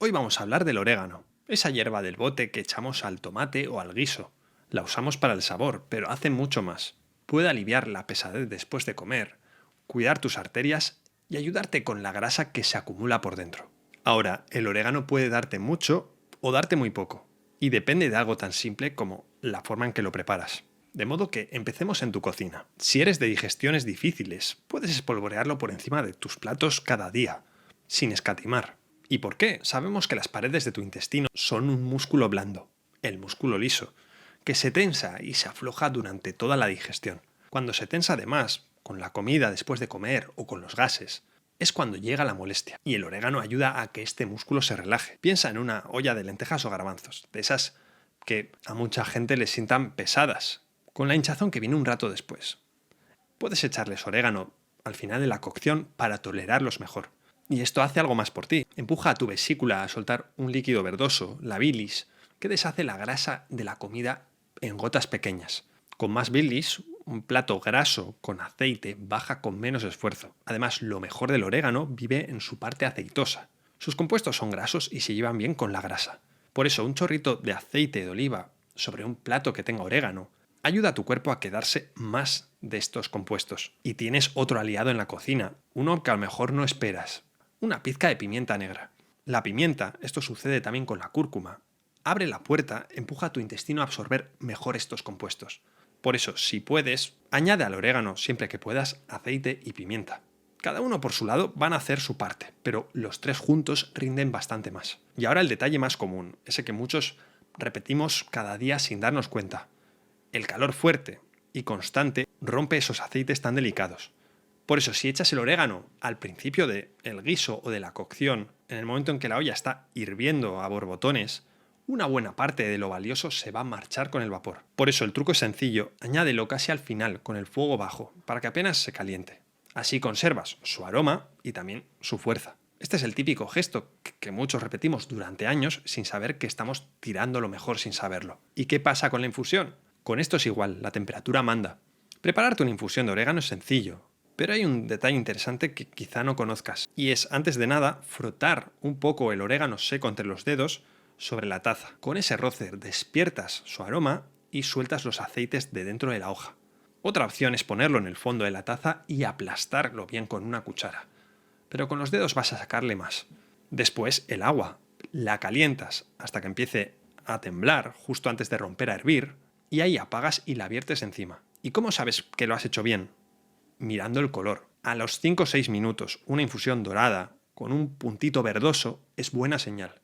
Hoy vamos a hablar del orégano, esa hierba del bote que echamos al tomate o al guiso. La usamos para el sabor, pero hace mucho más. Puede aliviar la pesadez después de comer, cuidar tus arterias y ayudarte con la grasa que se acumula por dentro. Ahora, el orégano puede darte mucho o darte muy poco, y depende de algo tan simple como la forma en que lo preparas. De modo que empecemos en tu cocina. Si eres de digestiones difíciles, puedes espolvorearlo por encima de tus platos cada día, sin escatimar. ¿Y por qué? Sabemos que las paredes de tu intestino son un músculo blando, el músculo liso, que se tensa y se afloja durante toda la digestión. Cuando se tensa de más, con la comida después de comer o con los gases, es cuando llega la molestia, y el orégano ayuda a que este músculo se relaje. Piensa en una olla de lentejas o garbanzos, de esas que a mucha gente les sientan pesadas, con la hinchazón que viene un rato después. Puedes echarles orégano al final de la cocción para tolerarlos mejor. Y esto hace algo más por ti. Empuja a tu vesícula a soltar un líquido verdoso, la bilis, que deshace la grasa de la comida en gotas pequeñas. Con más bilis, un plato graso con aceite baja con menos esfuerzo. Además, lo mejor del orégano vive en su parte aceitosa. Sus compuestos son grasos y se llevan bien con la grasa. Por eso, un chorrito de aceite de oliva sobre un plato que tenga orégano ayuda a tu cuerpo a quedarse más de estos compuestos. Y tienes otro aliado en la cocina, uno que a lo mejor no esperas. Una pizca de pimienta negra. La pimienta, esto sucede también con la cúrcuma, abre la puerta, empuja a tu intestino a absorber mejor estos compuestos. Por eso, si puedes, añade al orégano siempre que puedas aceite y pimienta. Cada uno por su lado van a hacer su parte, pero los tres juntos rinden bastante más. Y ahora el detalle más común, ese que muchos repetimos cada día sin darnos cuenta. El calor fuerte y constante rompe esos aceites tan delicados. Por eso, si echas el orégano al principio del guiso o de la cocción, en el momento en que la olla está hirviendo a borbotones, una buena parte de lo valioso se va a marchar con el vapor. Por eso el truco es sencillo, añádelo casi al final con el fuego bajo, para que apenas se caliente. Así conservas su aroma y también su fuerza. Este es el típico gesto que muchos repetimos durante años sin saber que estamos tirando lo mejor sin saberlo. ¿Y qué pasa con la infusión? Con esto es igual, la temperatura manda. Prepararte una infusión de orégano es sencillo, pero hay un detalle interesante que quizá no conozcas, y es, antes de nada, frotar un poco el orégano seco entre los dedos sobre la taza. Con ese roce despiertas su aroma y sueltas los aceites de dentro de la hoja. Otra opción es ponerlo en el fondo de la taza y aplastarlo bien con una cuchara, pero con los dedos vas a sacarle más. Después, el agua. La calientas hasta que empiece a temblar justo antes de romper a hervir, y ahí apagas y la viertes encima. ¿Y cómo sabes que lo has hecho bien? Mirando el color. A los 5 o 6 minutos, una infusión dorada, con un puntito verdoso, es buena señal.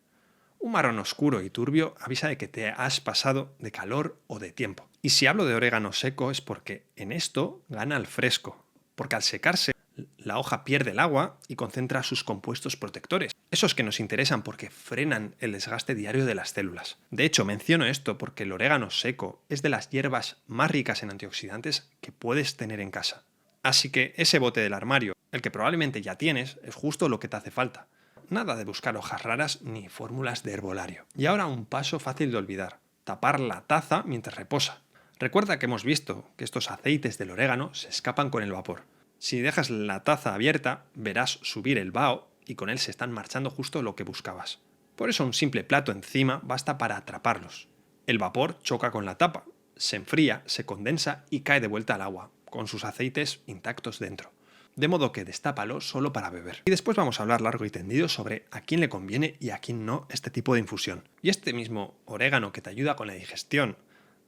Un marrón oscuro y turbio avisa de que te has pasado de calor o de tiempo. Y si hablo de orégano seco es porque en esto gana el fresco, porque al secarse la hoja pierde el agua y concentra sus compuestos protectores, esos que nos interesan porque frenan el desgaste diario de las células. De hecho, menciono esto porque el orégano seco es de las hierbas más ricas en antioxidantes que puedes tener en casa. Así que ese bote del armario, el que probablemente ya tienes, es justo lo que te hace falta. Nada de buscar hojas raras ni fórmulas de herbolario. Y ahora un paso fácil de olvidar: tapar la taza mientras reposa. Recuerda que hemos visto que estos aceites del orégano se escapan con el vapor. Si dejas la taza abierta, verás subir el vaho y con él se están marchando justo lo que buscabas. Por eso un simple plato encima basta para atraparlos. El vapor choca con la tapa, se enfría, se condensa y cae de vuelta al agua, con sus aceites intactos dentro. De modo que destápalo solo para beber. Y después vamos a hablar largo y tendido sobre a quién le conviene y a quién no este tipo de infusión. Y este mismo orégano que te ayuda con la digestión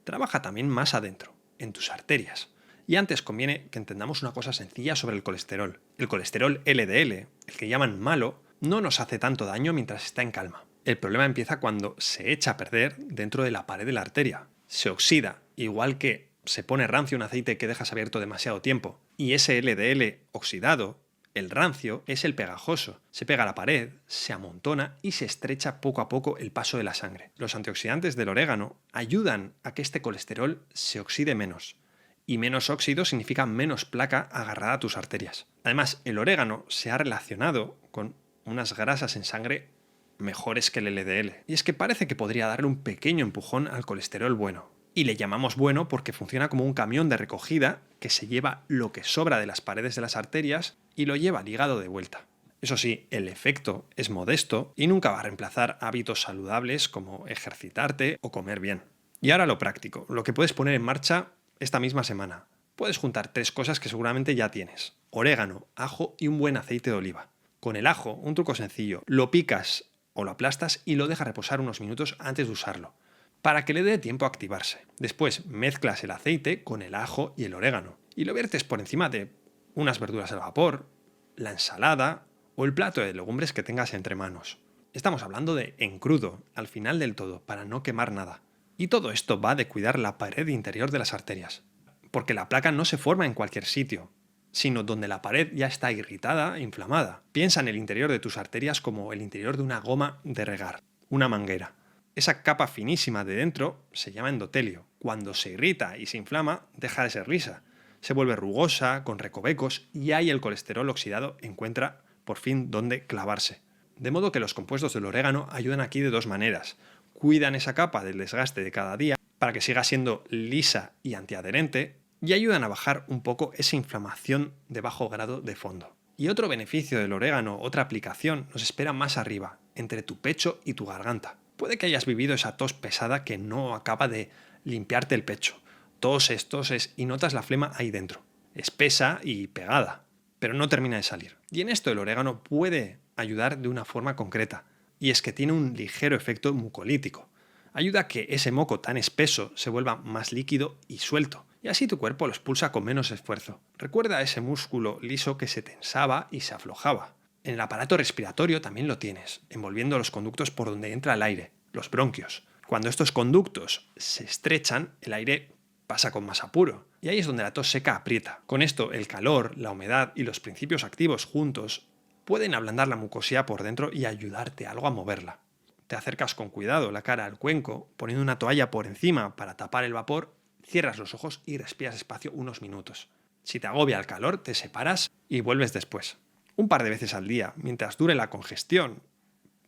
trabaja también más adentro, en tus arterias. Y antes conviene que entendamos una cosa sencilla sobre el colesterol. El colesterol LDL, el que llaman malo, no nos hace tanto daño mientras está en calma. El problema empieza cuando se echa a perder dentro de la pared de la arteria. Se oxida, igual que se pone rancio un aceite que dejas abierto demasiado tiempo. Y ese LDL oxidado, el rancio, es el pegajoso. Se pega a la pared, se amontona y se estrecha poco a poco el paso de la sangre. Los antioxidantes del orégano ayudan a que este colesterol se oxide menos. Y menos óxido significa menos placa agarrada a tus arterias. Además, el orégano se ha relacionado con unas grasas en sangre mejores que el LDL. Y es que parece que podría darle un pequeño empujón al colesterol bueno. Y le llamamos bueno porque funciona como un camión de recogida que se lleva lo que sobra de las paredes de las arterias y lo lleva ligado de vuelta. Eso sí, el efecto es modesto y nunca va a reemplazar hábitos saludables como ejercitarte o comer bien. Y ahora lo práctico, lo que puedes poner en marcha esta misma semana. Puedes juntar 3 cosas que seguramente ya tienes: orégano, ajo y un buen aceite de oliva. Con el ajo, un truco sencillo: lo picas o lo aplastas y lo dejas reposar unos minutos antes de usarlo, para que le dé tiempo a activarse. Después mezclas el aceite con el ajo y el orégano y lo viertes por encima de unas verduras al vapor, la ensalada o el plato de legumbres que tengas entre manos. Estamos hablando de en crudo, al final del todo, para no quemar nada. Y todo esto va de cuidar la pared interior de las arterias, porque la placa no se forma en cualquier sitio, sino donde la pared ya está irritada e inflamada. Piensa en el interior de tus arterias como el interior de una goma de regar, una manguera. Esa capa finísima de dentro se llama endotelio. Cuando se irrita y se inflama, deja de ser lisa. Se vuelve rugosa, con recovecos, y ahí el colesterol oxidado encuentra por fin dónde clavarse. De modo que los compuestos del orégano ayudan aquí de 2 maneras. Cuidan esa capa del desgaste de cada día para que siga siendo lisa y antiadherente, y ayudan a bajar un poco esa inflamación de bajo grado de fondo. Y otro beneficio del orégano, otra aplicación, nos espera más arriba, entre tu pecho y tu garganta. Puede que hayas vivido esa tos pesada que no acaba de limpiarte el pecho. Toses y notas la flema ahí dentro, espesa y pegada, pero no termina de salir. Y en esto el orégano puede ayudar de una forma concreta, y es que tiene un ligero efecto mucolítico. Ayuda a que ese moco tan espeso se vuelva más líquido y suelto, y así tu cuerpo lo expulsa con menos esfuerzo. Recuerda ese músculo liso que se tensaba y se aflojaba. En el aparato respiratorio también lo tienes, envolviendo los conductos por donde entra el aire, los bronquios. Cuando estos conductos se estrechan, el aire pasa con más apuro, y ahí es donde la tos seca aprieta. Con esto, el calor, la humedad y los principios activos juntos pueden ablandar la mucosidad por dentro y ayudarte algo a moverla. Te acercas con cuidado la cara al cuenco, poniendo una toalla por encima para tapar el vapor, cierras los ojos y respiras despacio unos minutos. Si te agobia el calor, te separas y vuelves después. Un par de veces al día, mientras dure la congestión,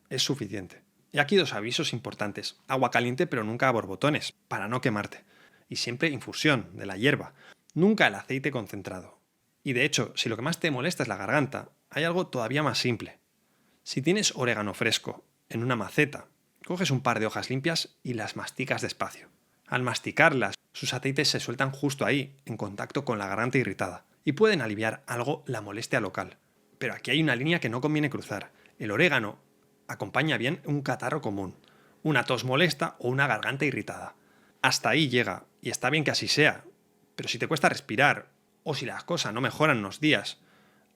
es suficiente. Y aquí 2 avisos importantes: agua caliente pero nunca a borbotones, para no quemarte. Y siempre infusión de la hierba, nunca el aceite concentrado. Y de hecho, si lo que más te molesta es la garganta, hay algo todavía más simple. Si tienes orégano fresco en una maceta, coges un par de hojas limpias y las masticas despacio. Al masticarlas, sus aceites se sueltan justo ahí, en contacto con la garganta irritada, y pueden aliviar algo la molestia local. Pero aquí hay una línea que no conviene cruzar. El orégano acompaña bien un catarro común, una tos molesta o una garganta irritada. Hasta ahí llega, y está bien que así sea, pero si te cuesta respirar o si las cosas no mejoran unos días,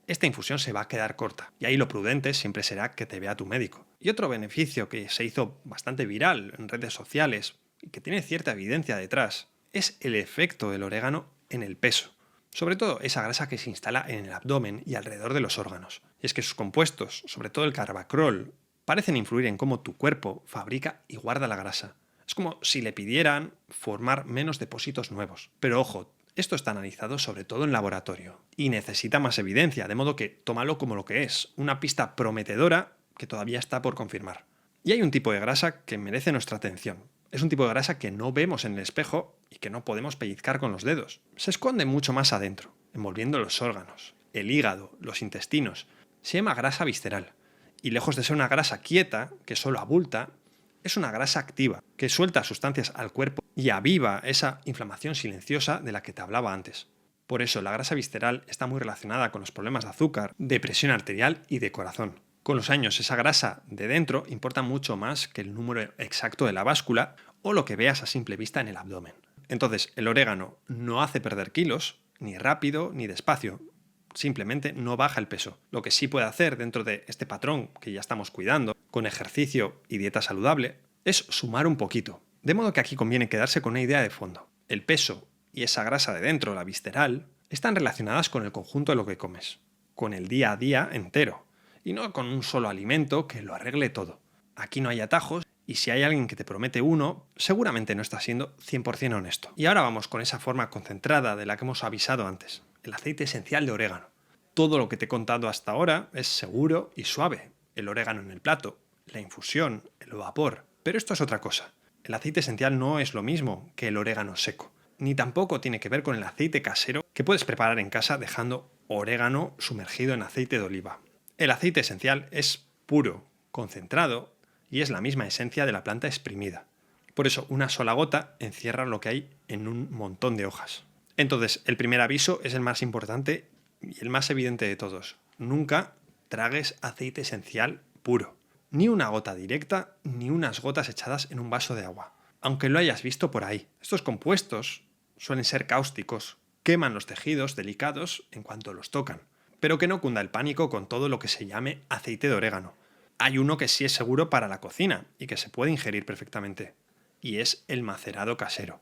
esta infusión se va a quedar corta, y ahí lo prudente siempre será que te vea tu médico. Y otro beneficio que se hizo bastante viral en redes sociales y que tiene cierta evidencia detrás es el efecto del orégano en el peso, sobre todo esa grasa que se instala en el abdomen y alrededor de los órganos. Y es que sus compuestos, sobre todo el carbacrol, parecen influir en cómo tu cuerpo fabrica y guarda la grasa. Es como si le pidieran formar menos depósitos nuevos. Pero ojo, esto está analizado sobre todo en laboratorio y necesita más evidencia, de modo que tómalo como lo que es, una pista prometedora que todavía está por confirmar. Y hay un tipo de grasa que merece nuestra atención. Es un tipo de grasa que no vemos en el espejo y que no podemos pellizcar con los dedos. Se esconde mucho más adentro, envolviendo los órganos, el hígado, los intestinos. Se llama grasa visceral. Y lejos de ser una grasa quieta, que solo abulta, es una grasa activa, que suelta sustancias al cuerpo y aviva esa inflamación silenciosa de la que te hablaba antes. Por eso la grasa visceral está muy relacionada con los problemas de azúcar, de presión arterial y de corazón. Con los años esa grasa de dentro importa mucho más que el número exacto de la báscula o lo que veas a simple vista en el abdomen. Entonces el orégano no hace perder kilos, ni rápido ni despacio. Simplemente no baja el peso. Lo que sí puede hacer dentro de este patrón que ya estamos cuidando, con ejercicio y dieta saludable, es sumar un poquito. De modo que aquí conviene quedarse con una idea de fondo. El peso y esa grasa de dentro, la visceral, están relacionadas con el conjunto de lo que comes, con el día a día entero, y no con un solo alimento que lo arregle todo. Aquí no hay atajos, y si hay alguien que te promete uno, seguramente no está siendo 100% honesto. Y ahora vamos con esa forma concentrada de la que hemos avisado antes, el aceite esencial de orégano. Todo lo que te he contado hasta ahora es seguro y suave. El orégano en el plato, la infusión, el vapor. Pero esto es otra cosa. El aceite esencial no es lo mismo que el orégano seco. Ni tampoco tiene que ver con el aceite casero que puedes preparar en casa dejando orégano sumergido en aceite de oliva. El aceite esencial es puro, concentrado y es la misma esencia de la planta exprimida. Por eso, una sola gota encierra lo que hay en un montón de hojas. Entonces, el primer aviso es el más importante y el más evidente de todos. Nunca tragues aceite esencial puro. Ni una gota directa, ni unas gotas echadas en un vaso de agua. Aunque lo hayas visto por ahí. Estos compuestos suelen ser cáusticos, queman los tejidos delicados en cuanto los tocan. Pero que no cunda el pánico con todo lo que se llame aceite de orégano. Hay uno que sí es seguro para la cocina y que se puede ingerir perfectamente. Y es el macerado casero.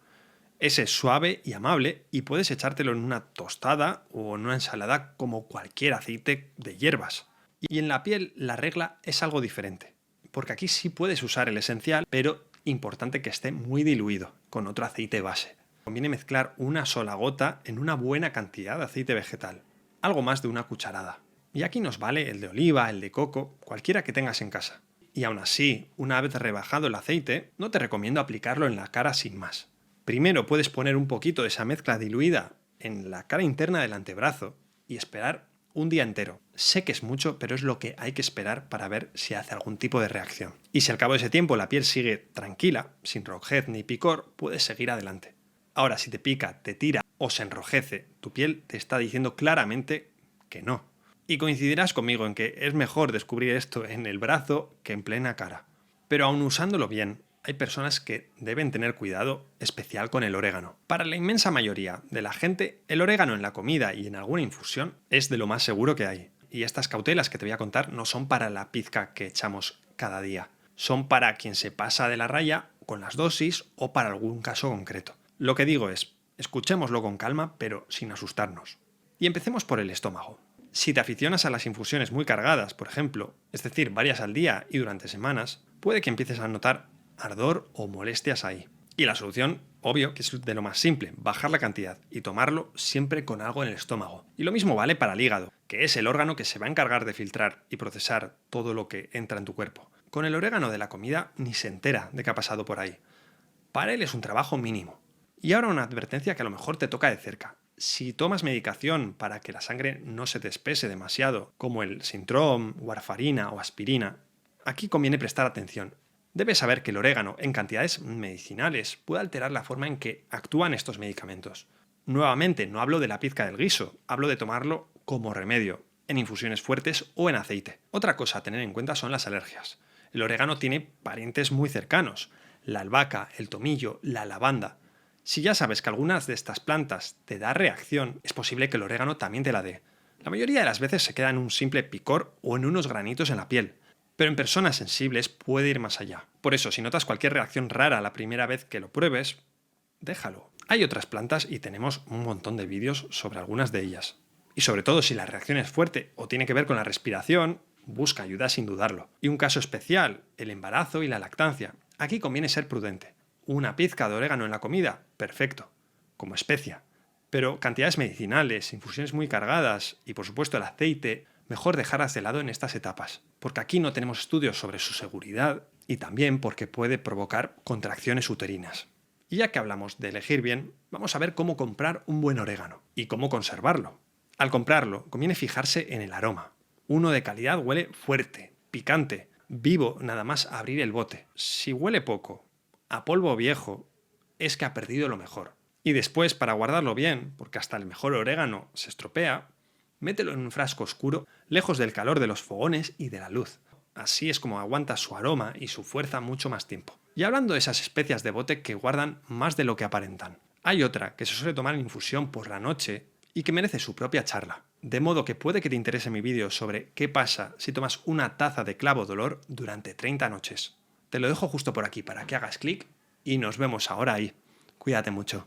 Ese es suave y amable y puedes echártelo en una tostada o en una ensalada como cualquier aceite de hierbas. Y en la piel la regla es algo diferente, porque aquí sí puedes usar el esencial, pero importante que esté muy diluido con otro aceite base. Conviene mezclar una sola gota en una buena cantidad de aceite vegetal, algo más de una cucharada. Y aquí nos vale el de oliva, el de coco, cualquiera que tengas en casa. Y aún así, una vez rebajado el aceite, no te recomiendo aplicarlo en la cara sin más. Primero puedes poner un poquito de esa mezcla diluida en la cara interna del antebrazo y esperar un día entero. Sé que es mucho, pero es lo que hay que esperar para ver si hace algún tipo de reacción. Y si al cabo de ese tiempo la piel sigue tranquila, sin rojez ni picor, puedes seguir adelante. Ahora, si te pica, te tira o se enrojece, tu piel te está diciendo claramente que no. Y coincidirás conmigo en que es mejor descubrir esto en el brazo que en plena cara. Pero aun usándolo bien, hay personas que deben tener cuidado especial con el orégano. Para la inmensa mayoría de la gente, el orégano en la comida y en alguna infusión es de lo más seguro que hay. Y estas cautelas que te voy a contar no son para la pizca que echamos cada día. Son para quien se pasa de la raya con las dosis o para algún caso concreto. Lo que digo es, escuchémoslo con calma, pero sin asustarnos. Y empecemos por el estómago. Si te aficionas a las infusiones muy cargadas, por ejemplo, es decir, varias al día y durante semanas, puede que empieces a notar ardor o molestias ahí. Y la solución, obvio, que es de lo más simple, bajar la cantidad y tomarlo siempre con algo en el estómago. Y lo mismo vale para el hígado, que es el órgano que se va a encargar de filtrar y procesar todo lo que entra en tu cuerpo. Con el orégano de la comida ni se entera de que ha pasado por ahí. Para él es un trabajo mínimo. Y ahora una advertencia que a lo mejor te toca de cerca. Si tomas medicación para que la sangre no se te espese demasiado, como el Sintrom, warfarina o aspirina, aquí conviene prestar atención. Debes saber que el orégano en cantidades medicinales puede alterar la forma en que actúan estos medicamentos. Nuevamente, no hablo de la pizca del guiso, hablo de tomarlo como remedio, en infusiones fuertes o en aceite. Otra cosa a tener en cuenta son las alergias. El orégano tiene parientes muy cercanos, la albahaca, el tomillo, la lavanda. Si ya sabes que algunas de estas plantas te da reacción, es posible que el orégano también te la dé. La mayoría de las veces se queda en un simple picor o en unos granitos en la piel, pero en personas sensibles puede ir más allá. Por eso, si notas cualquier reacción rara la primera vez que lo pruebes, déjalo. Hay otras plantas y tenemos un montón de vídeos sobre algunas de ellas. Y sobre todo si la reacción es fuerte o tiene que ver con la respiración, busca ayuda sin dudarlo. Y un caso especial, el embarazo y la lactancia. Aquí conviene ser prudente. Una pizca de orégano en la comida, perfecto, como especia. Pero cantidades medicinales, infusiones muy cargadas y por supuesto el aceite, mejor dejarlas de lado en estas etapas, porque aquí no tenemos estudios sobre su seguridad y también porque puede provocar contracciones uterinas. Y ya que hablamos de elegir bien, vamos a ver cómo comprar un buen orégano y cómo conservarlo. Al comprarlo, conviene fijarse en el aroma. Uno de calidad huele fuerte, picante, vivo nada más abrir el bote. Si huele poco, a polvo viejo, es que ha perdido lo mejor. Y después, para guardarlo bien, porque hasta el mejor orégano se estropea, mételo en un frasco oscuro, lejos del calor de los fogones y de la luz. Así es como aguanta su aroma y su fuerza mucho más tiempo. Y hablando de esas especias de bote que guardan más de lo que aparentan, hay otra que se suele tomar en infusión por la noche y que merece su propia charla. De modo que puede que te interese mi vídeo sobre qué pasa si tomas una taza de clavo de olor durante 30 noches. Te lo dejo justo por aquí para que hagas clic y nos vemos ahora ahí. Cuídate mucho.